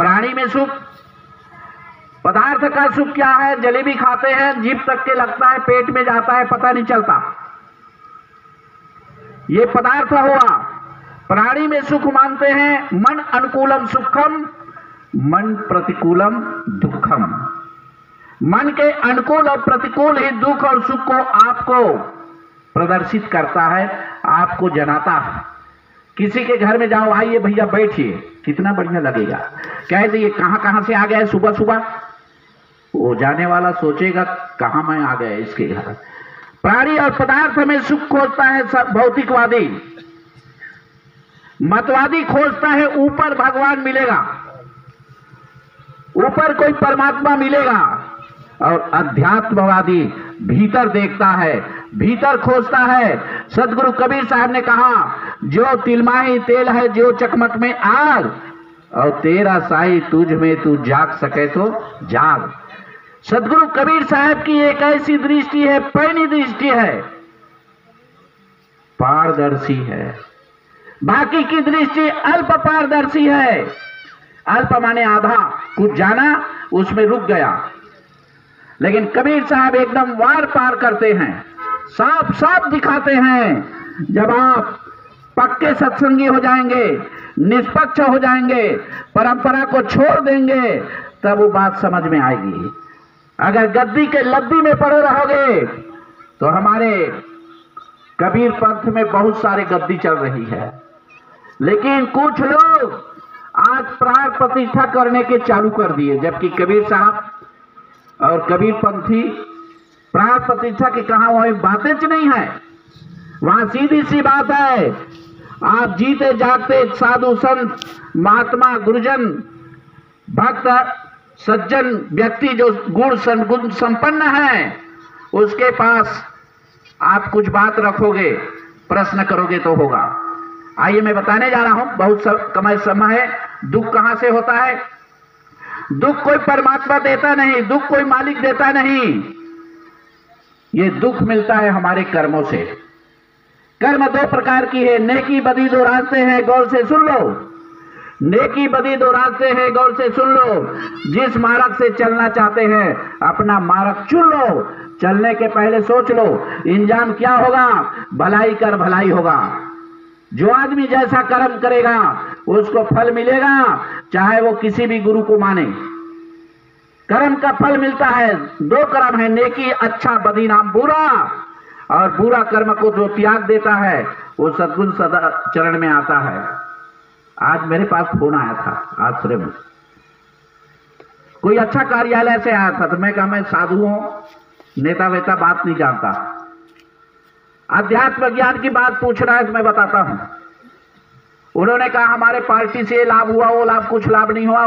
प्राणी में सुख, पदार्थ का सुख क्या है? जलेबी खाते हैं, जीभ तक के लगता है, पेट में जाता है, पता नहीं चलता, ये पदार्थ हुआ। प्राणी में सुख मानते हैं मन अनुकूलम सुखम, मन प्रतिकूलम दुखम। मन के अनुकूल और प्रतिकूल ही दुख और सुख को आपको प्रदर्शित करता है, आपको जनाता है। किसी के घर में जाओ, आइए भैया बैठिए, कितना बढ़िया लगेगा, कह दिए कहां कहां से आ गए सुबह सुबह, वो जाने वाला सोचेगा कहां मैं आ गया इसके घर। प्राणी और पदार्थ में सुख खोजता है सब भौतिकवादी, मतवादी खोजता है ऊपर भगवान मिलेगा, ऊपर कोई परमात्मा मिलेगा, और अध्यात्मवादी भीतर देखता है, भीतर खोजता है। सदगुरु कबीर साहब ने कहा, जो तिलमाही तेल है जो चकमक में आग, और तेरा साई तुझ में तू जाग सके तो जाग। सदगुरु कबीर साहब की एक ऐसी दृष्टि है, पैनी दृष्टि है, पारदर्शी है। बाकी की दृष्टि अल्प पारदर्शी है। अल्प माने आधा, कुछ जाना उसमें रुक गया, लेकिन कबीर साहब एकदम वार पार करते हैं, साफ साफ दिखाते हैं। जब आप पक्के सत्संगी हो जाएंगे, निष्पक्ष हो जाएंगे, परंपरा को छोड़ देंगे, तब वो बात समझ में आएगी। अगर गद्दी के लद्दी में पड़े रहोगे तो हमारे कबीर पंथ में बहुत सारे गद्दी चल रही है, लेकिन कुछ लोग आज प्राण प्रतिष्ठा करने के चालू कर दिए, जबकि कबीर साहब और कबीर पंथी प्राण प्रतिष्ठा की कहा वही बातें नहीं है। वहां सीधी सी बात है, आप जीते जागते साधु संत महात्मा गुरुजन भक्त सज्जन व्यक्ति जो गुण संपन्न है, उसके पास आप कुछ बात रखोगे, प्रश्न करोगे तो होगा। आइए मैं बताने जा रहा हूं, बहुत कम समय है। दुख कहां से होता है? दुख कोई परमात्मा देता नहीं, दुख कोई मालिक देता नहीं, ये दुख मिलता है हमारे कर्मों से। कर्म दो प्रकार की है, नेकी बदी दो रास्ते हैं, गौर से सुन लो। नेकी बदी दो रास्ते हैं, गौर से सुन लो। जिस मार्ग से चलना चाहते हैं अपना मार्ग चुन लो, चलने के पहले सोच लो इंजाम क्या होगा। भलाई कर भलाई होगा। जो आदमी जैसा कर्म करेगा उसको फल मिलेगा, चाहे वो किसी भी गुरु को माने। कर्म का फल मिलता है, दो कर्म है, नेकी अच्छा बदी नाम बुरा, और बुरा कर्म को जो त्याग देता है वो सद्गुण सदा चरण में आता है। आज मेरे पास फोन आया था आश्रम में, कोई अच्छा कार्यालय से आया था, तो मैं कहा मैं साधु हूं, नेता वेता बात नहीं जानता, अध्यात्म ज्ञान की बात पूछ रहा है तो मैं बताता हूं। उन्होंने कहा हमारे पार्टी से लाभ हुआ, वो लाभ कुछ लाभ नहीं हुआ,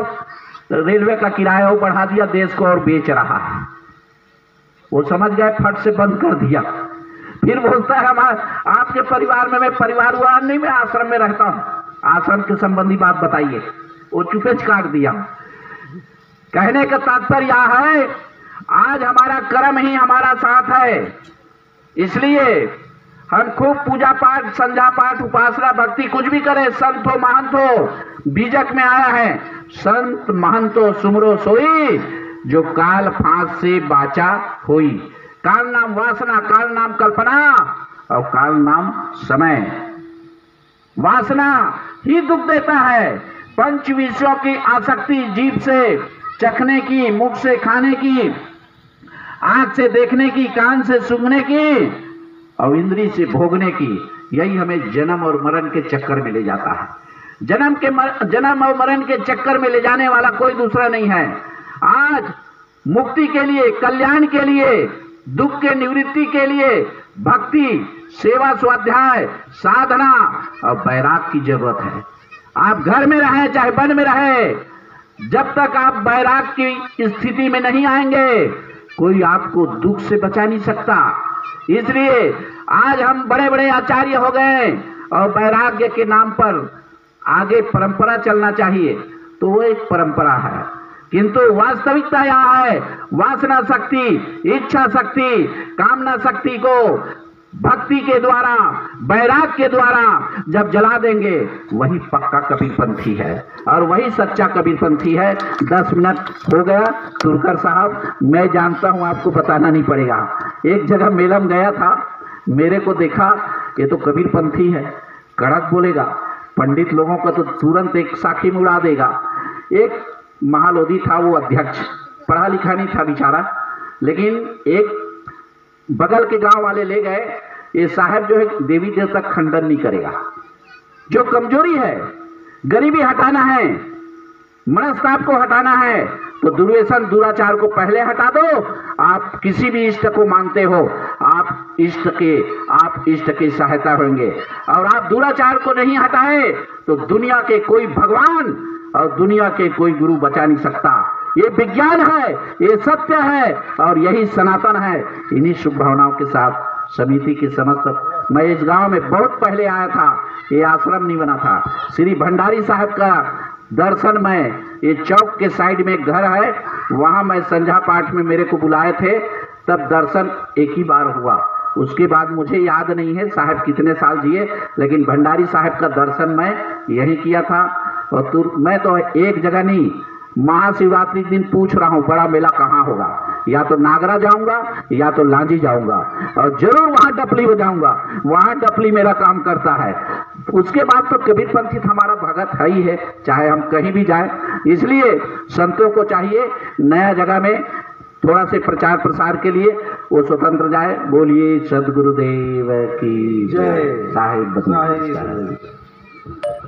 रेलवे का किराया वो बढ़ा दिया, देश को और बेच रहा है। वो समझ गए, फट से बंद कर दिया। फिर बोलता है आपके परिवार में, मैं परिवार हुआ नहीं, मैं आश्रम में रहता हूं, आश्रम के संबंधी बात बताइए। वो चुपे काट दिया। कहने का तात्पर्य यह है, आज हमारा कर्म ही हमारा साथ है, इसलिए हम खूब पूजा पाठ, संध्या पाठ, उपासना, भक्ति कुछ भी करें, संत हो महंत हो, बीजक में आया है, संत महंतो सुमरो सोई, जो काल फांस से बाचा होई। काल नाम वासना, काल नाम कल्पना, और काल नाम समय। वासना ही दुख देता है। पंच विषयों की आसक्ति, जीभ से चखने की, मुख से खाने की, आंख से देखने की, कान से सूंघने की, और इंद्री से भोगने की, यही हमें जन्म और मरण के चक्कर में ले जाता है। जन्म और मरण के चक्कर में ले जाने वाला कोई दूसरा नहीं है। आज मुक्ति के लिए, कल्याण के लिए, दुख के निवृत्ति के लिए भक्ति, सेवा, स्वाध्याय, साधना और वैराग की जरूरत है। आप घर में रहे चाहे वन में रहे, जब तक आप वैराग की स्थिति में नहीं आएंगे, कोई आपको दुख से बचा नहीं सकता। इसलिए आज हम बड़े बड़े आचार्य हो गए और वैराग्य के नाम पर आगे परंपरा चलना चाहिए, तो वो एक परंपरा है, किंतु वास्तविकता यह है, वासना शक्ति, इच्छा शक्ति, कामना शक्ति को भक्ति के द्वारा, बैराग के द्वारा जब जला देंगे, वही पक्का कबीरपंथी है और वही सच्चा कबीरपंथी है। 10 मिनट हो गया। तुरकर साहब, मैं जानता हूं, आपको बताना नहीं पड़ेगा। एक जगह मेला में गया था, मेरे को देखा, ये तो कबीरपंथी है, कड़क बोलेगा, पंडित लोगों का तो तुरंत एक साखी में उड़ा देगा। एक महालोधी था, वो अध्यक्ष, पढ़ा लिखा नहीं था बेचारा, लेकिन एक बगल के गांव वाले ले गए, ये साहब जो है देवी देवता खंडन नहीं करेगा, जो कमजोरी है, गरीबी हटाना है, मनस्ताप को हटाना है, तो दुर्व्यसन दुराचार को पहले हटा दो। आप किसी भी इष्ट को मानते हो, आप इष्ट की सहायता होंगे, और आप दुराचार को नहीं हटाए तो दुनिया के कोई भगवान और दुनिया के कोई गुरु बचा नहीं सकता। ये विज्ञान है, ये सत्य है और यही सनातन है। इन्हीं शुभ भावनाओं के साथ समिति की समस्त, मैं इस गांव में बहुत पहले आया था, ये आश्रम नहीं बना था। श्री भंडारी साहब का दर्शन में, ये चौक के साइड में एक घर है, वहां मैं संध्या पाठ में मेरे को बुलाए थे, तब दर्शन एक ही बार हुआ। उसके बाद मुझे याद नहीं है साहब कितने साल जिए, लेकिन भंडारी साहब का दर्शन मैं यही किया था। और मैं तो एक जगह नहीं, महाशिवरात्रि दिन पूछ रहा हूँ बड़ा मेला कहाँ होगा, या तो नागरा जाऊंगा या तो लांजी जाऊंगा, और जरूर वहां डपली बजाऊंगा, वहां डपली मेरा काम करता है। उसके बाद तो कबीरपंथी हमारा भगत है ही है, चाहे हम कहीं भी जाएं। इसलिए संतों को चाहिए नया जगह में थोड़ा से प्रचार प्रसार के लिए वो स्वतंत्र जाए। बोलिए सदगुरुदेव की जय। साहिब